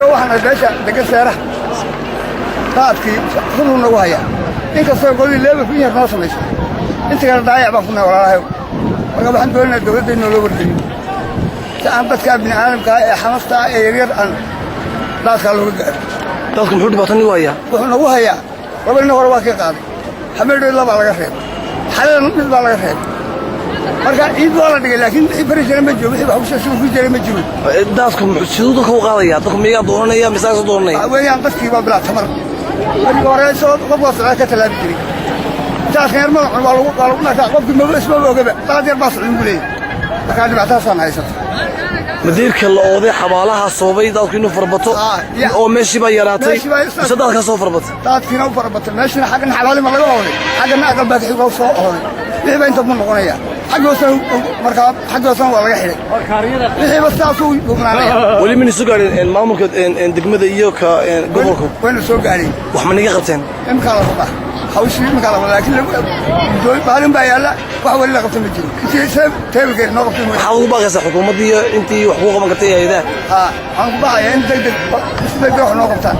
waxaan beesha degan seeraha qaadkii xuluu nagu haya inkastoo golii leeba ku yar noo samayso inta kale daayac baan ku noolahay marka waxaan doonaynaa dawladda in loo wardiyo si aan dadka bini'aadamka ee xamasta ee yaryar aan daadka looga gaaro dadku muxuu dhibaato nagu hayaa wuxuu nagu hayaa laba nin hore waa ka qaaday habeendhood laba laga reebay xalada mid baa laga reebay marka ciid waa la dhigay laakiin wixii bari jiray ma jiro wixii wax ku jiray ma jiro dadku siduu dadka u qaadaya dadku miyaa doonanaya mise soo doonanaya weeyaan dadkii baa bilaa tamar markii hore soo qofka socda ka talaabi jiray taas yar ma waa lagu nakaa qofkii ma isma ogaba dad yar baa socon gulay marka dhibaatadaasaan haysata madiirka la ooday xabaalaha soobay dadku inuu farbato oo meeshii baa yaraatay mise dadka soo farbatay dadkiina u farbatay meeshina xaggan xabaali ma laga ooday xaggan aqal baa xigoo soo ooday wixii baa inta mu noqonaya xaggoosan markaa xaggoosan waa laga xidhay wixii ba sidaasuu dhubnaanaya weli mina soo gaadhin maamulka degmada iyo ka gobolku wayna soo gaadhin wax ma niga qabteen imkaa la rabaa hawshii imkaa la rabaa laakiin baalin baa yaalla wax weli la qabta ma jiro intii teebilkeed noo qabtay maxaad ugu baaqaysaa xukuumadda iyo intii wax kuu qaban kartay hay'adaha waxaan ku baaqayaa in degdeg wax noo qabtaan